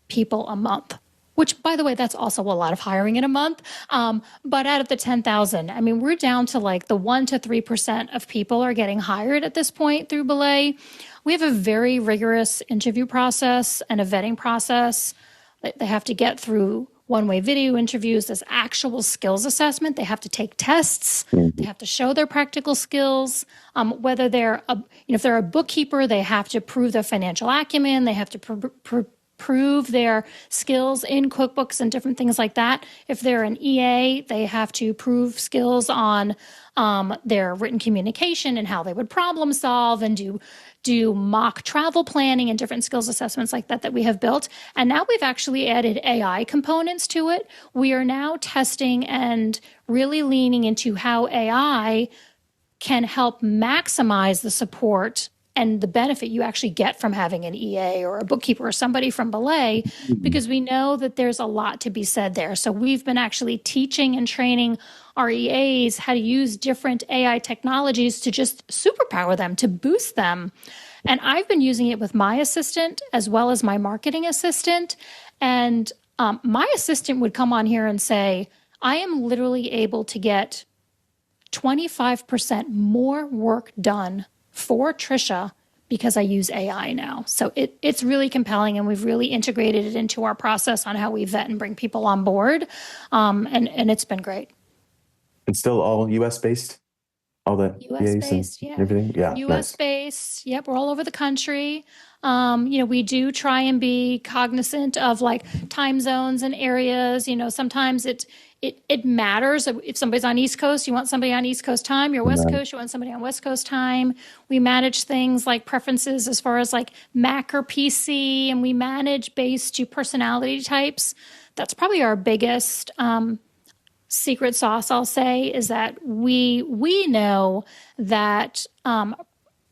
people a month, which, by the way, that's also a lot of hiring in a month. But out of the 10,000, I mean, we're down to like the 1% to 3% of people are getting hired at this point through Belay. We have a very rigorous interview process and a vetting process. They have to get through one-way video interviews. There's actual skills assessment. They have to take tests. They have to show their practical skills. Whether if they're a bookkeeper, they have to prove their financial acumen. They have to prove their skills in QuickBooks and different things like that. If they're an EA, they have to prove skills on their written communication and how they would problem solve and do mock travel planning and different skills assessments like that we have built. And now we've actually added AI components to it. We are now testing and really leaning into how AI can help maximize the support and the benefit you actually get from having an EA or a bookkeeper or somebody from Belay, because we know that there's a lot to be said there. So we've been actually teaching and training our EAs how to use different AI technologies to just superpower them, to boost them. And I've been using it with my assistant as well as my marketing assistant. And my assistant would come on here and say, I am literally able to get 25% more work done for Tricia because I use AI now. So it's really compelling, and we've really integrated it into our process on how we vet and bring people on board. And it's been great. It's still all US based? All the US based, and everything? Yeah. US Nice. based. Yep, we're all over the country. We do try and be cognizant of like time zones and areas. Sometimes it matters. If somebody's on East Coast, you want somebody on East Coast time. You're West Coast, you want somebody on West Coast time. We manage things like preferences as far as like Mac or PC, and we manage based to personality types. That's probably our biggest secret sauce, I'll say, is that we know that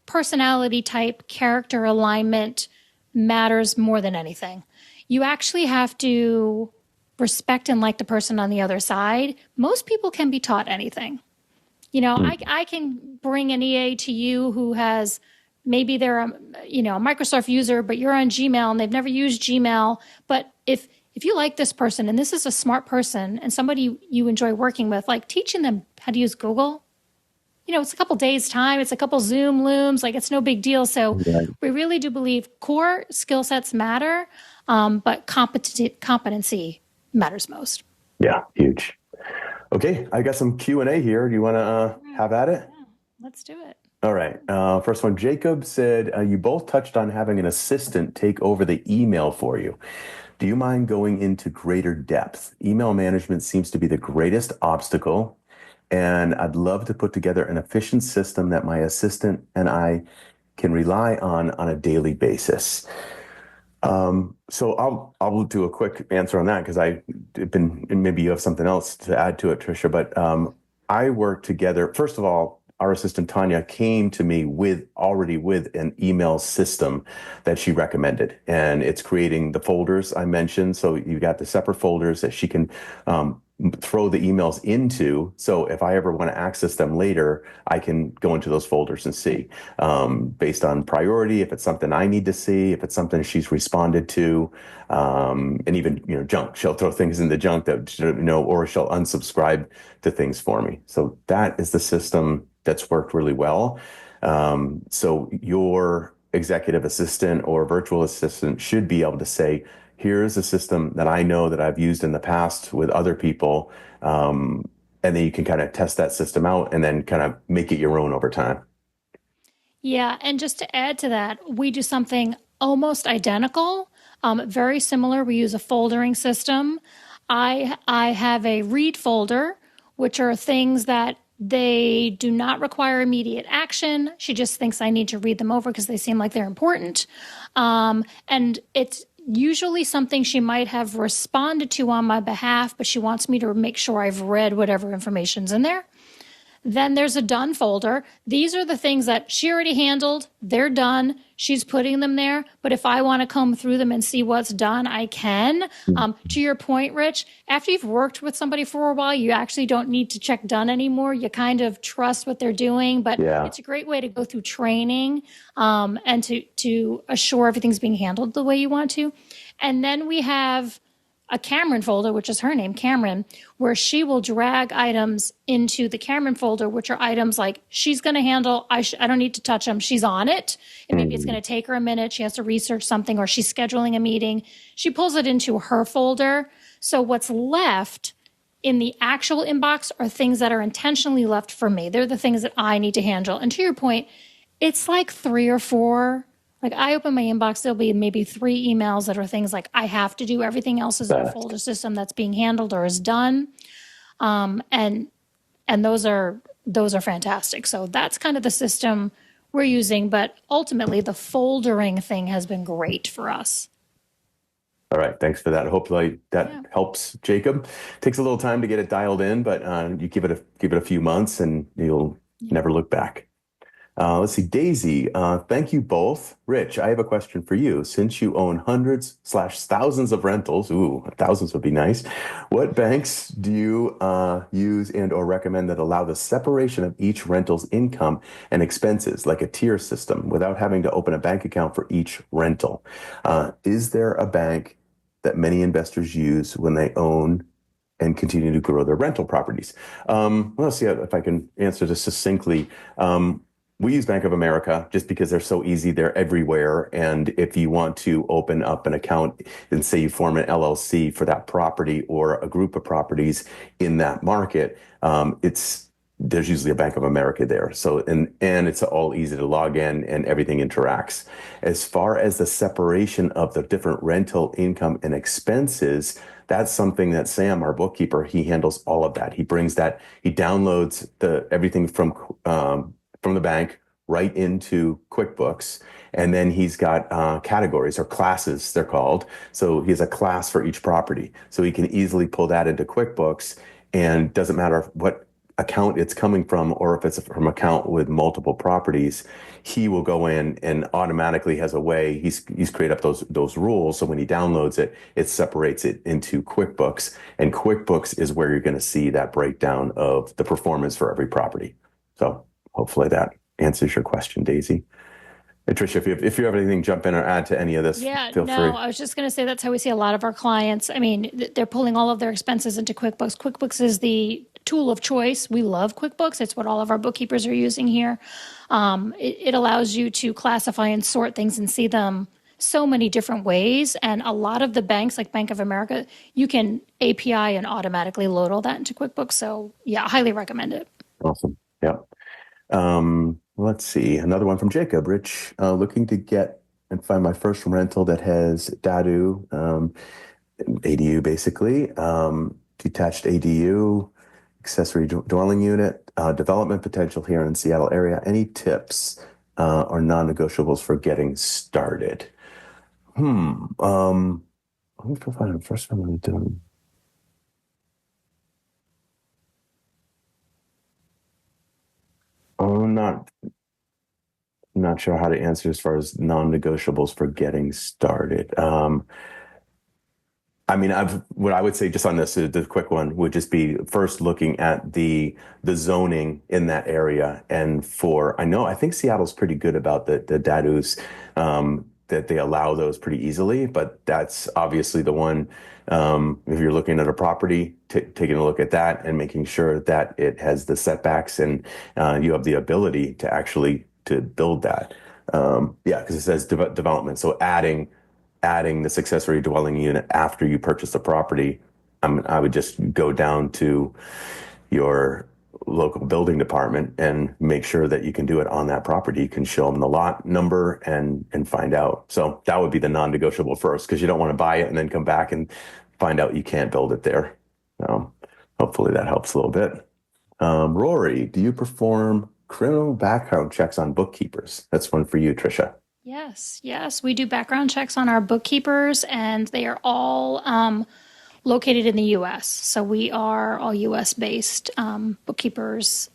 personality type, character alignment matters more than anything. You actually have to respect and like the person on the other side. Most people can be taught anything. I can bring an EA to you who has maybe they're a Microsoft user, but you're on Gmail and they've never used Gmail. But if you like this person and this is a smart person and somebody you enjoy working with, like teaching them how to use Google, it's a couple days time, it's a couple Zoom looms, like it's no big deal. So we really do believe core skill sets matter, but competency matters most. Yeah, huge. Okay, I got some Q&A here. Do you want to have at it? Yeah, let's do it. All right. First one, Jacob said, you both touched on having an assistant take over the email for you. Do you mind going into greater depth? Email management seems to be the greatest obstacle, and I'd love to put together an efficient system that my assistant and I can rely on a daily basis. So I'll do a quick answer on that because and maybe you have something else to add to it, Tricia, but I work together. First of all, our assistant Tanya came to me already with an email system that she recommended, and it's creating the folders I mentioned. So you got the separate folders that she can throw the emails into. So if I ever want to access them later, I can go into those folders and see based on priority, if it's something I need to see, if it's something she's responded to, and even, junk. She'll throw things in the junk that, or she'll unsubscribe to things for me. So that is the system that's worked really well. So your executive assistant or virtual assistant should be able to say, here's a system that I know that I've used in the past with other people. And then you can kind of test that system out and then kind of make it your own over time. Yeah, and just to add to that, we do something almost identical, very similar. We use a foldering system. I have a read folder, which are things that they do not require immediate action. She just thinks I need to read them over because they seem like they're important. And it's usually something she might have responded to on my behalf, but she wants me to make sure I've read whatever information's in there. Then there's a done folder. These are the things that she already handled. They're done. She's putting them there. But if I want to comb through them and see what's done, I can. To your point, Rich, after you've worked with somebody for a while, you actually don't need to check done anymore. You kind of trust what they're doing. But Yeah. it's a great way to go through training and to assure everything's being handled the way you want to. And then we have a Cameron folder, which is her name, Cameron, where she will drag items into the Cameron folder, which are items like she's going to handle. I don't need to touch them. She's on it. And maybe it's going to take her a minute. She has to research something or she's scheduling a meeting. She pulls it into her folder. So what's left in the actual inbox are things that are intentionally left for me. They're the things that I need to handle. And to your point, it's like 3 or 4. Like I open my inbox, there'll be maybe 3 emails that are things like I have to do. Everything else is in a folder system that's being handled or is done. And those are fantastic. So that's kind of the system we're using. But ultimately, the foldering thing has been great for us. All right. Thanks for that. Hopefully that helps Jacob. Takes a little time to get it dialed in, but you give it a few months and you'll never look back. Let's see, Daisy, thank you both. Rich, I have a question for you. Since you own hundreds/thousands of rentals, ooh, thousands would be nice. What banks do you use and or recommend that allow the separation of each rental's income and expenses, like a tier system, without having to open a bank account for each rental? Is there a bank that many investors use when they own and continue to grow their rental properties? Let's see if I can answer this succinctly. We use Bank of America just because they're so easy. They're everywhere. And if you want to open up an account and say you form an LLC for that property or a group of properties in that market, there's usually a Bank of America there. So, and it's all easy to log in and everything interacts. As far as the separation of the different rental income and expenses, that's something that Sam, our bookkeeper, he handles all of that. He brings that, he downloads everything from the bank right into QuickBooks. And then he's got categories or classes, they're called. So he has a class for each property. So he can easily pull that into QuickBooks, and doesn't matter what account it's coming from or if it's from account with multiple properties, he will go in and automatically has a way, he's created up those rules. So when he downloads it, it separates it into QuickBooks, and QuickBooks is where you're going to see that breakdown of the performance for every property. So hopefully that answers your question, Daisy. Hey, Tricia, if you have anything, jump in or add to any of this, feel free. I was just going to say that's how we see a lot of our clients. I mean, they're pulling all of their expenses into QuickBooks. QuickBooks is the tool of choice. We love QuickBooks. It's what all of our bookkeepers are using here. It allows you to classify and sort things and see them so many different ways. And a lot of the banks, like Bank of America, you can API and automatically load all that into QuickBooks. So yeah, I highly recommend it. Awesome. Yeah. Let's see. Another one from Jacob. Rich, looking to get and find my first rental that has DADU, ADU basically, detached ADU, accessory dwelling unit, development potential here in Seattle area. Any tips or non-negotiables for getting started? Let me find the first one I'm doing. I'm not sure how to answer as far as non-negotiables for getting started. I mean, what I would say just on this, the quick one would just be first looking at the zoning in that area. And I think Seattle's pretty good about the DADUs, that they allow those pretty easily, but that's obviously the one, if you're looking at a property, taking a look at that and making sure that it has the setbacks and you have the ability to actually to build that. Yeah, because it says development. So adding adding this accessory dwelling unit after you purchase the property, I would just go down to your local building department and make sure that you can do it on that property. You can show them the lot number and find out. So that would be the non-negotiable first, because you don't want to buy it and then come back and find out you can't build it there. Hopefully that helps a little bit. Rory, do you perform criminal background checks on bookkeepers? That's one for you, Tricia. Yes. We do background checks on our bookkeepers, and they are all located in the U.S. So we are all U.S. based bookkeepers.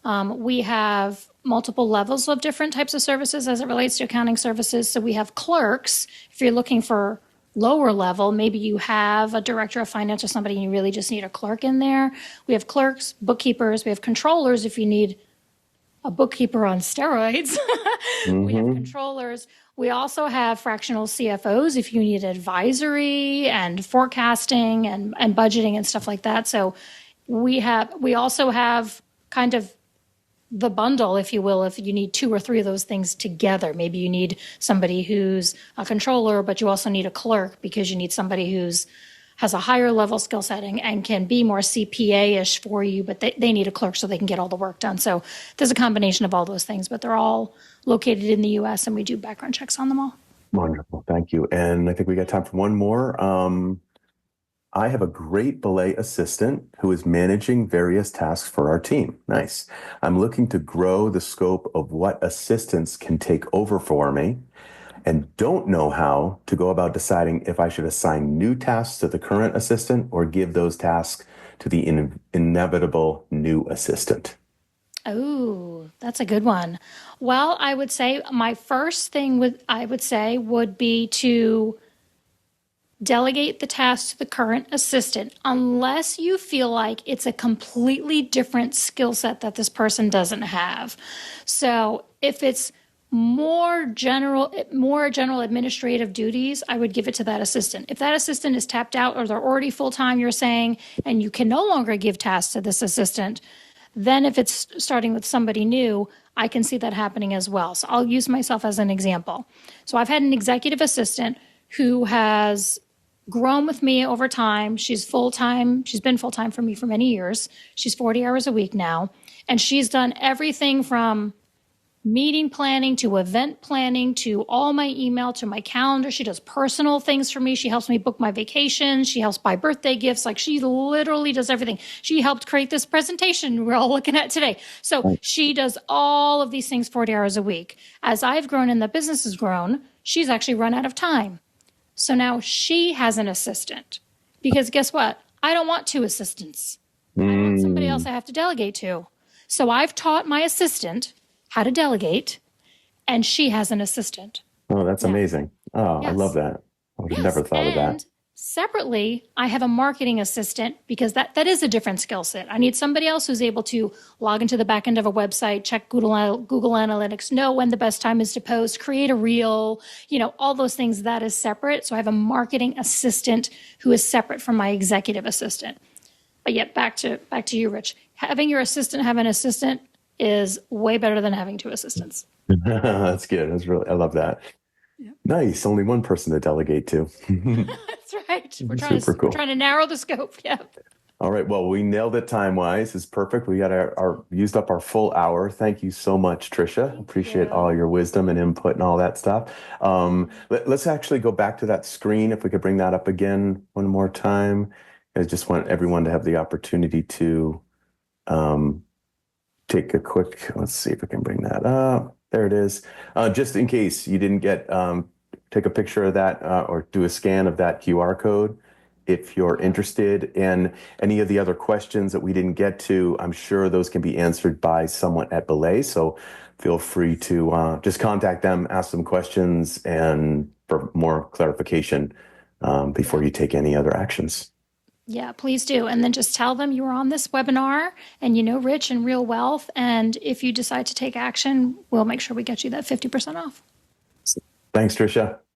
We have multiple levels of different types of services as it relates to accounting services. So we have clerks. If you're looking for lower level, maybe you have a director of finance or somebody and you really just need a clerk in there. We have clerks, bookkeepers. We have controllers if you need a bookkeeper on steroids. We have controllers. We also have fractional CFOs if you need advisory and forecasting and budgeting and stuff like that. So we also have kind of the bundle, if you will, if you need two or three of those things together. Maybe you need somebody who's a controller, but you also need a clerk because you need somebody who's has a higher level skill setting and can be more CPA-ish for you, but they need a clerk so they can get all the work done. So there's a combination of all those things, but they're all located in the U.S. and we do background checks on them all. Wonderful. Thank you. And I think we got time for one more. I have a great Belay assistant who is managing various tasks for our team. Nice. I'm looking to grow the scope of what assistants can take over for me and don't know how to go about deciding if I should assign new tasks to the current assistant or give those tasks to the inevitable new assistant. Oh, that's a good one. Well, I would say my first thing would be to delegate the task to the current assistant unless you feel like it's a completely different skill set that this person doesn't have. So if it's more general administrative duties, I would give it to that assistant. If that assistant is tapped out or they're already full-time, you're saying, and you can no longer give tasks to this assistant, then if it's starting with somebody new, I can see that happening as well. So I'll use myself as an example. So I've had an executive assistant who has grown with me over time. She's full-time. She's been full-time for me for many years. She's 40 hours a week now. And she's done everything from meeting planning to event planning to all my email to my calendar. She does personal things for me. She helps me book my vacations. She helps buy birthday gifts. Like she literally does everything. She helped create this presentation we're all looking at today. So she does all of these things 40 hours a week. As I've grown and the business has grown, she's actually run out of time. So now she has an assistant because guess what? I don't want two assistants. I want somebody else I have to delegate to. So I've taught my assistant how to delegate, and she has an assistant. Oh, that's amazing. Oh, Yes. I love that. I would have never thought of that. And separately, I have a marketing assistant because that is a different skill set. I need somebody else who's able to log into the back end of a website, check Google Analytics, know when the best time is to post, create a reel, all those things. That is separate. So I have a marketing assistant who is separate from my executive assistant. But yet back to you, Rich. Having your assistant have an assistant is way better than having two assistants. That's good. I love that. Yep. Nice. Only one person to delegate to. That's right. We're trying to narrow the scope. Yeah. All right. Well, we nailed it time-wise. It's perfect. We got used up our full hour. Thank you so much, Tricia. Appreciate all your wisdom and input and all that stuff. Let's actually go back to that screen. If we could bring that up again one more time. I just want everyone to have the opportunity to take a quick, let's see if we can bring that up. There it is. Just in case you didn't take a picture of that or do a scan of that QR code. If you're interested in any of the other questions that we didn't get to, I'm sure those can be answered by someone at Belay. So feel free to just contact them, ask them questions, and for more clarification before you take any other actions. Yeah, please do. And then just tell them you were on this webinar and you know Rich and Real Wealth. And if you decide to take action, we'll make sure we get you that 50% off. Thanks, Tricia.